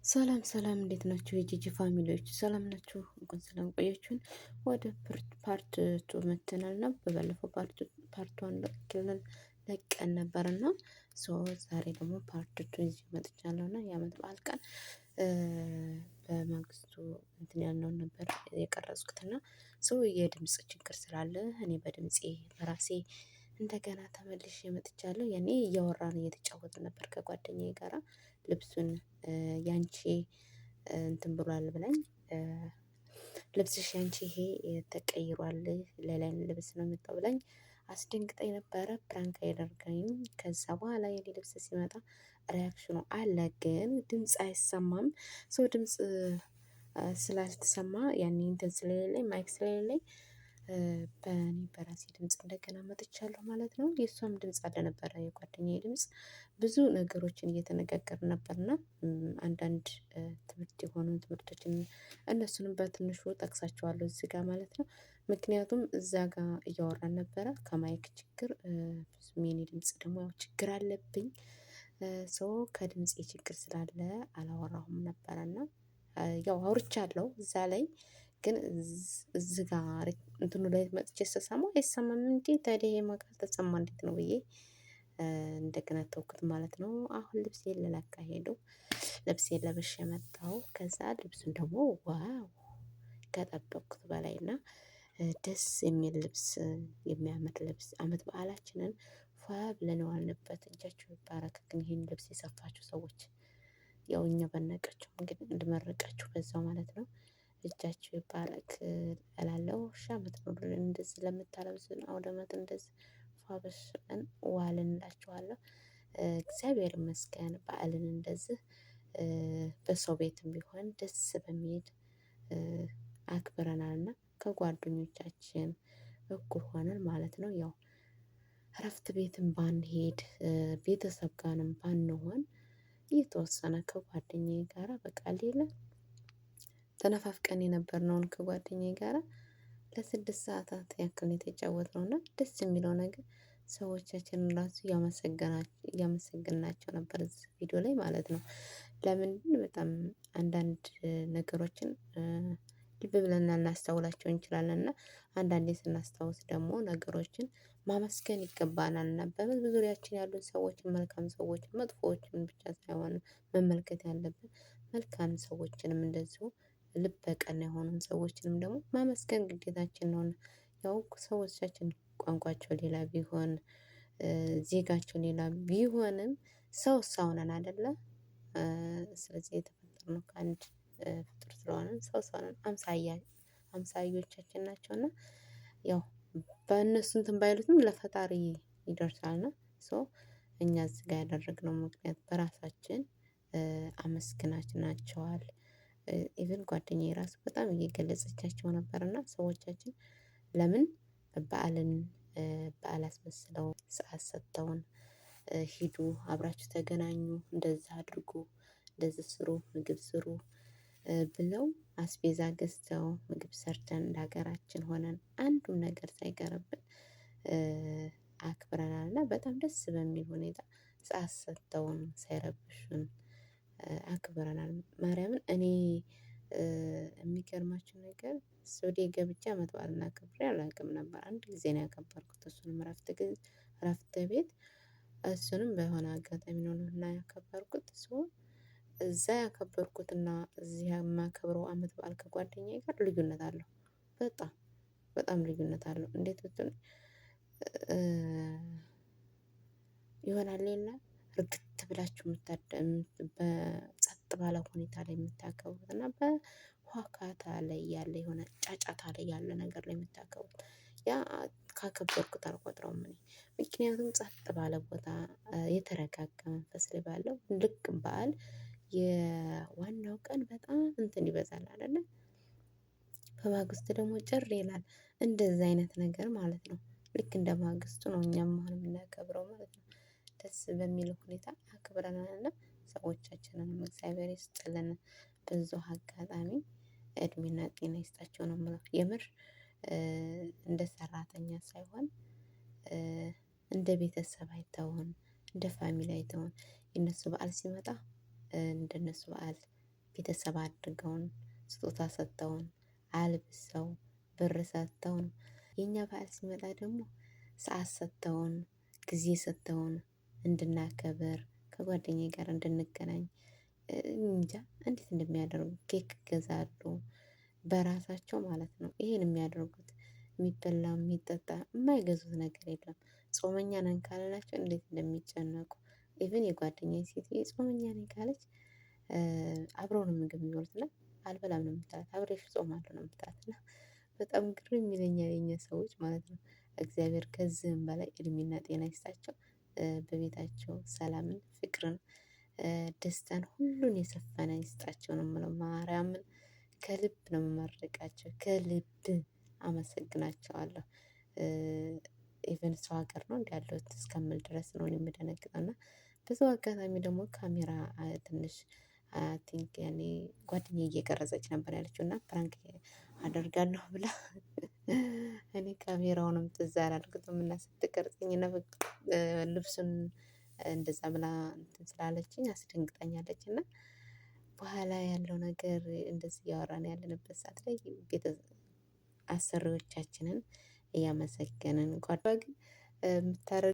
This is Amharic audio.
ሰላም ሰላም፣ እንዴት ናችሁ የጂጂ ፋሚሊዎች? ሰላም ናችሁ? እንኳን ሰላም ቆያችሁን። ወደ ፓርት ቱ መተናል ነው። በባለፈው ፓርት ዋን ለቀን ነበር እና ዛሬ ደግሞ ፓርት ቱ ይዤ መጥቻለሁ እና የዓመት በዓል ቀን በማግስቱ እንትን ያልነውን ነበር የቀረጽኩትና የድምፅ ችግር ስላለ እኔ በድምፄ በራሴ እንደገና ተመልሼ መጥቻለሁ። ያኔ እያወራን እየተጫወትን ነበር ከጓደኛዬ ጋራ ልብሱን ያንቺ እንትን ብሏል ብላኝ ልብስሽ ያንቺ ይሄ ተቀይሯል ሌላ ልብስ ነው የመጣው ብላኝ አስደንግጣኝ ነበረ። ፕራንክ ያደርገኝ። ከዛ በኋላ የኔ ልብስ ሲመጣ ሪያክሽኑ አለ፣ ግን ድምፅ አይሰማም። ድምፅ ስላልተሰማ ያኔ እንትን ስለሌለኝ ማይክ ስለሌለኝ በእኔ በራሴ ድምጽ እንደገና መጥቻለሁ ማለት ነው። የእሷም ድምጽ አለ ነበረ፣ የጓደኛዬ ድምጽ። ብዙ ነገሮችን እየተነጋገርን ነበርና አንዳንድ ትምህርት የሆኑ ትምህርቶችን እነሱንም በትንሹ ጠቅሳቸዋለሁ እዚህ ጋር ማለት ነው። ምክንያቱም እዛ ጋር እያወራን ነበረ ከማይክ ችግር ብዙም የኔ ድምጽ ደግሞ ያው ችግር አለብኝ። ከድምፄ ችግር ስላለ አላወራሁም ነበረና ያው አውርቻለሁ እዛ ላይ ግን እዚህ ጋር እንትኑ ላይ መጥቼ ስሰማው አይሰማም እንዴ ታዲያ ይሄማ ካልተሰማ እንዴት ነው ብዬ እንደገና ተውኩት ማለት ነው። አሁን ልብሴን ልለካ ሄደው ልብሴን ለብሼ መጣሁ። ከዛ ልብሱን ደግሞ ዋው ከጠበቅኩት በላይ እና ደስ የሚል ልብስ፣ የሚያምር ልብስ አመት በዓላችንን ፏ ብለን የዋልንበት። እጃችሁ ይባረክ ግን ይሄን ልብስ የሰፋችሁ ሰዎች፣ ያው እኛ ባናቃችሁ እንግዲህ እንድመረቃችሁ በዛው ማለት ነው። እጃችሁ ይባረክ እላለሁ። አመት ኑሩልን እንደዚህ ለምታለብሱን አውደ አመት እንደዚህ ፏ ብለን ዋልን እላችኋለሁ። እግዚአብሔር ይመስገን በዓልን እንደዚህ በሰው ቤትም ቢሆን ደስ በሚል አክብረናልና ከጓደኞቻችን እኩል ሆነን ማለት ነው። ያው እረፍት ቤትም ባንሄድ ቤተሰብ ጋርም ባንሆን የተወሰነ ከጓደኛዬ ጋራ በቃ ሌላ ተነፋፍቀን የነበርነውን ከጓደኛዬ ጋራ ለስድስት ሰዓታት ያክል የተጫወትነው እና ደስ የሚለው ነገር ሰዎቻችንን ራሱ እያመሰገንናቸው ነበር እዚህ ቪዲዮ ላይ ማለት ነው። ለምንድን በጣም አንዳንድ ነገሮችን ልብ ብለን ላናስተውላቸው እንችላለን እና አንዳንዴ ስናስታውስ ደግሞ ነገሮችን ማመስገን ይገባናል። እና በዙሪያችን ያሉ ሰዎችን መልካም ሰዎችን መጥፎዎችን ብቻ ሳይሆን መመልከት ያለብን መልካም ሰዎችንም እንደዚሁ ልበ ቀና የሆኑን ሰዎችንም ደግሞ ማመስገን ግዴታችን ነው። ያው ሰዎቻችን ቋንቋቸው ሌላ ቢሆን ዜጋቸው ሌላ ቢሆንም ሰው ነን አይደለ? ስለዚህ የተፈጠርነው ከአንድ ፍጡር ስለሆነ ሰው ነን። አምሳዮቻችን ናቸው እና ያው በእነሱ እንትን ባይሉትም ለፈጣሪ ይደርሳልና እኛ እዚህ ጋር ያደረግነው ምክንያት በራሳችን አመስግናችናቸዋል። ኢቭን ጓደኛዬ ራሱ በጣም እየገለጸቻቸው ነበርና ሰዎቻችን ለምን በዓልን በዓል አስመስለው ሰዓት ሰጥተውን ሂዱ፣ አብራችሁ ተገናኙ፣ እንደዛ አድርጉ፣ እንደዚህ ስሩ፣ ምግብ ስሩ ብለው አስቤዛ ገዝተው ምግብ ሰርተን ለሀገራችን ሆነን አንዱም ነገር ሳይቀርብን አክብረናል እና በጣም ደስ በሚል ሁኔታ ሰዓት ሰጥተውን ሳይረብሹን አክብረናል። ማርያምን እኔ የሚገርማችሁ ነገር ሶዴ ገብቼ አመት በዓልን አክብሬ አላውቅም ነበር። አንድ ጊዜ ነው ያከበርኩት፣ እሱንም እረፍት ቤት እሱንም በሆነ አጋጣሚ ነው እና ያከበርኩት። እዛ ያከበርኩትና እዚህ የማከብረው አመት በዓል ከጓደኛዬ ጋር ልዩነት አለው። በጣም በጣም ልዩነት አለው። እንዴት ብትሉኝ ይሆናል የለ እርግት ብላችሁ በጸጥ ባለ ሁኔታ ላይ የምታከብሩት እና በዋካታ ላይ ያለ የሆነ ጫጫታ ላይ ያለ ነገር ላይ የምታከብሩት ያ ካከበርኩት አልቆጥረውም እኔ። ምክንያቱም ጸጥ ባለ ቦታ የተረጋጋ መንፈስ ላይ ባለው ልክ በዓል የዋናው ቀን በጣም እንትን ይበዛል አይደለ? በማግስቱ ደግሞ ጭር ይላል። እንደዚህ አይነት ነገር ማለት ነው። ልክ እንደ ማግስቱ ነው እኛም አሁን የምናከብረው ማለት ነው። ደስ በሚል ሁኔታ አክብረናልና ሰዎቻችንንም እግዚአብሔር ይስጥልን። በዚሁ አጋጣሚ እድሜና ጤና ይስጣቸው ነው የምለው። የምር እንደ ሰራተኛ ሳይሆን እንደ ቤተሰብ አይተውን፣ እንደ ፋሚሊ አይተውን የነሱ በዓል ሲመጣ እንደነሱ በዓል ቤተሰብ አድርገውን ስጦታ ሰጥተውን አልብሰው ብር ሰጥተውን የኛ በዓል ሲመጣ ደግሞ ሰዓት ሰጥተውን ጊዜ ሰጥተውን እንድናከብር ከጓደኛዬ ጋር እንድንገናኝ እንጃ እንዴት እንደሚያደርጉ ኬክ ይገዛሉ በራሳቸው ማለት ነው። ይሄን የሚያደርጉት የሚበላ የሚጠጣ የማይገዙት ነገር የለም። ጾመኛ ነን ካልናቸው እንዴት እንደሚጨነቁ ኢቭን የጓደኛዬ ሴትዬ ጾመኛ ነኝ ካለች አብረው ነው ምግብ የሚበሉት እና አልበላም ነው የምትላት አብሬሽ እጾማለሁ ነው የምትላት እና በጣም ግርም ይለኛል የኛ ሰዎች ማለት ነው። እግዚአብሔር ከዚህም በላይ እድሜና ጤና ይስጣቸው። በቤታቸው ሰላምን ፍቅርን ደስታን ሁሉን የሰፈነ ይስጣቸው ነው የምለው ማርያምን ከልብ ነው የምመርቃቸው ከልብ አመሰግናቸዋለሁ። ኢቭን ሰው ሀገር ነው እንዴ ያለሁት እስከምል ድረስ ነው እኔ የምደነግጠው። እና በዛው አጋጣሚ ደግሞ ካሜራ ትንሽ አይ ቲንክ ያኔ ጓደኛዬ እየቀረጸች ነበር ያለችው እና ፕራንክ አደርጋለሁ ብላ እኔ ካሜራውንም ትዝ አላልኩትም እና ስትቀርጸኝ እና ልብሱን እንደዛ ብላ እንትን ስላለችኝ አስደንግጣኛለች። እና በኋላ ያለው ነገር እንደዚህ እያወራን ያለንበት ሰዓት ላይ አሰሪዎቻችንን እያመሰገንን ጓዷ ግን የምታደርገው